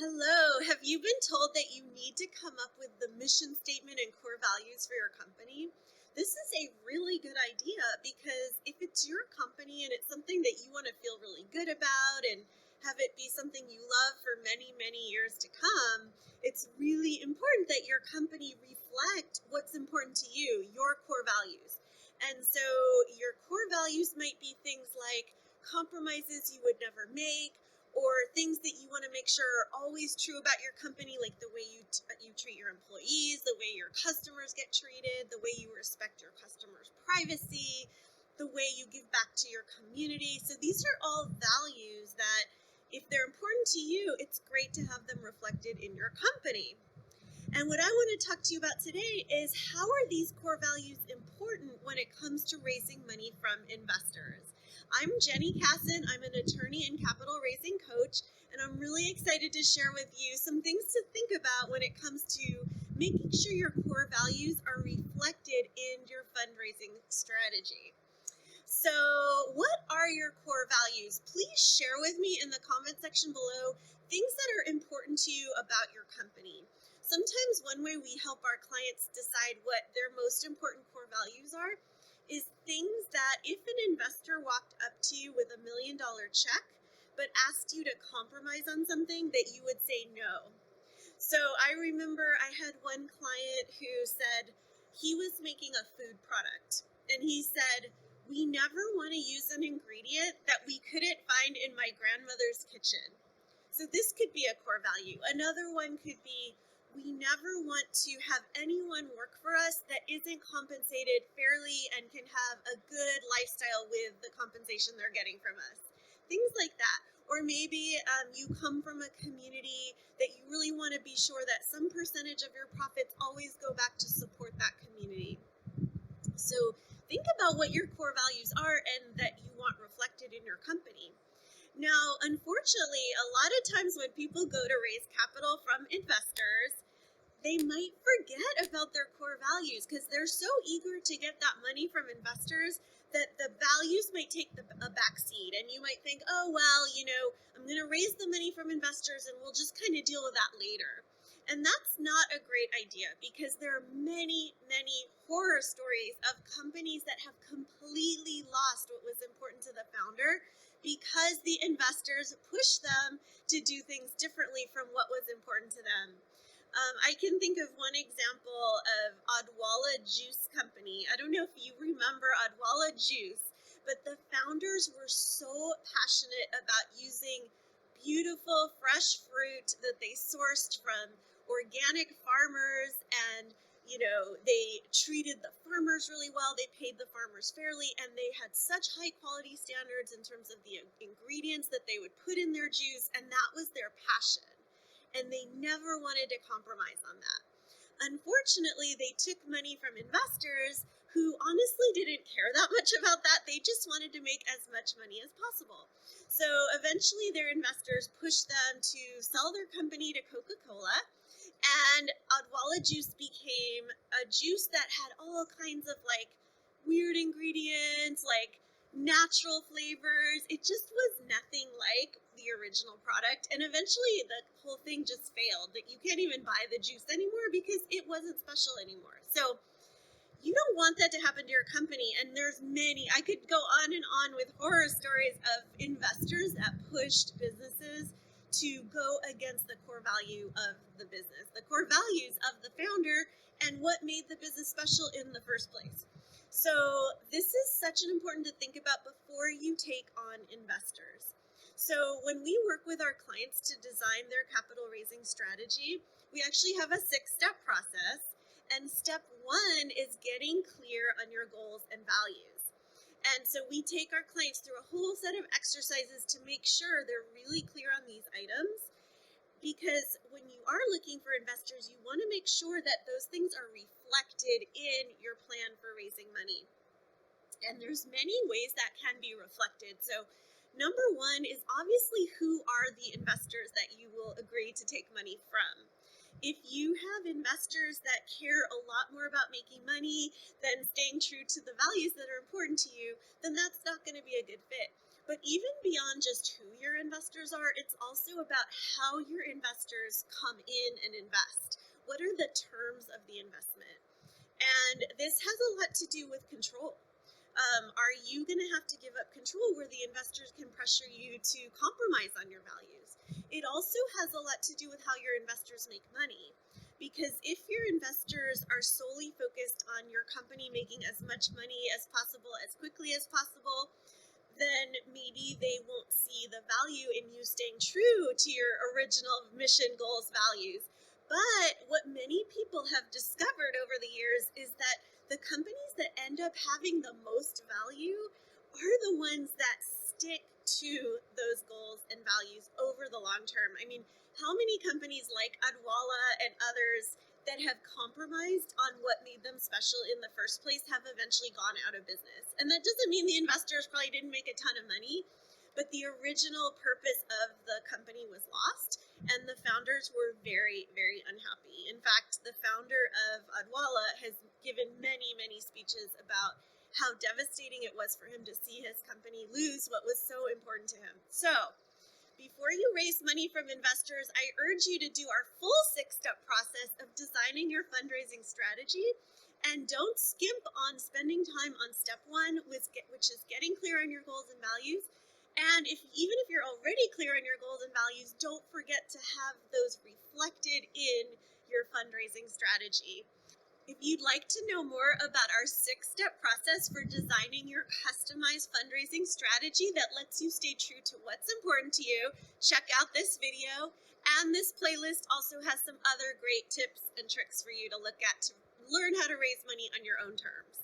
Hello. Have you been told that you need to come up with the mission statement and core values for your company? This is a really good idea because if it's your company and it's something that you want to feel really good about and have it be something you love for many, many years to come, it's really important that your company reflect what's important to you, your core values. And so your core values might be things like compromises you would never make, or things that you want to make sure are always true about your company, like the way you treat your employees, the way your customers get treated, the way you respect your customers' privacy, the way you give back to your community. So these are all values that, if they're important to you, it's great to have them reflected in your company. And what I want to talk to you about today is, how are these core values important when it comes to raising money from investors? I'm Jenny Kassan. I'm an attorney and capital raising coach, and I'm really excited to share with you some things to think about when it comes to making sure your core values are reflected in your fundraising strategy. So, what are your core values? Please share with me in the comment section below things that are important to you about your company. Sometimes one way we help our clients decide what their most important core values are is things that, if an investor walked up to you with $1 million check but asked you to compromise on something, that you would say no. So I remember I had one client who said he was making a food product, and he said, "We never want to use an ingredient that we couldn't find in my grandmother's kitchen." So this could be a core value. Another one could be, we never want to have anyone work for us that isn't compensated fairly and can have a good lifestyle with the compensation they're getting from us. Things like that. Or maybe you come from a community that you really want to be sure that some percentage of your profits always go back to support that community. So think about what your core values are and that you want reflected in your company. Now, unfortunately, a lot of times when people go to raise capital from investors, they might forget about their core values because they're so eager to get that money from investors that the values might take a back seat. And you might think, oh, well, I'm going to raise the money from investors and we'll just kind of deal with that later. And that's not a great idea, because there are many, many horror stories of companies that have completely lost what was important to the founder because the investors pushed them to do things differently from what was important to them. I can think of one example of Odwalla Juice Company. I don't know if you remember Odwalla Juice, but the founders were so passionate about using beautiful fresh fruit that they sourced from organic farmers, and they treated the farmers really well. They paid the farmers fairly, and they had such high quality standards in terms of the ingredients that they would put in their juice, and that was their passion. And they never wanted to compromise on that. Unfortunately, they took money from investors who honestly didn't care that much about that. They just wanted to make as much money as possible. So eventually their investors pushed them to sell their company to Coca-Cola, and Odwalla Juice became a juice that had all kinds of weird ingredients, like natural flavors. It just was nothing like the original product. And eventually the whole thing just failed. That you can't even buy the juice anymore because it wasn't special anymore. So you don't want that to happen to your company. And there's many. I could go on and on with horror stories of investors that pushed businesses to go against the core value of the business, the core values of the founder, and what made the business special in the first place. So this is such an important to think about before you take on investors. So when we work with our clients to design their capital raising strategy, we actually have a 6-step process. And step 1 is getting clear on your goals and values. And so we take our clients through a whole set of exercises to make sure they're really clear on these items. Because when you are looking for investors, you want to make sure that those things are reflected in your plan for raising money. And there's many ways that can be reflected. So number 1 is obviously, who are the investors that you will agree to take money from? If you have investors that care a lot more about making money than staying true to the values that are important to you, then that's not going to be a good fit. But even beyond just who your investors are, it's also about how your investors come in and invest. What are the terms of the investment? And this has a lot to do with control. Are you going to have to give up control where the investors can pressure you to compromise on your values? It also has a lot to do with how your investors make money. Because if your investors are solely focused on your company making as much money as possible, as quickly as possible, then maybe they won't see the value in you staying true to your original mission, goals, values. But what many people have discovered over the years is that the companies that end up having the most value are the ones that stick to those goals and values over the long term. I mean, how many companies like Adwala and others that have compromised on what made them special in the first place have eventually gone out of business? And that doesn't mean the investors probably didn't make a ton of money, but the original purpose of the company was lost, and the founders were very, very unhappy. In fact, the founder of Adwala has given many, many speeches about how devastating it was for him to see his company lose what was so important to him. So, before you raise money from investors, I urge you to do our full 6-step process of designing your fundraising strategy. And don't skimp on spending time on step 1, which is getting clear on your goals and values. And even if you're already clear on your goals and values, don't forget to have those reflected in your fundraising strategy. If you'd like to know more about our 6-step process for designing your customized fundraising strategy that lets you stay true to what's important to you, check out this video. And this playlist also has some other great tips and tricks for you to look at to learn how to raise money on your own terms.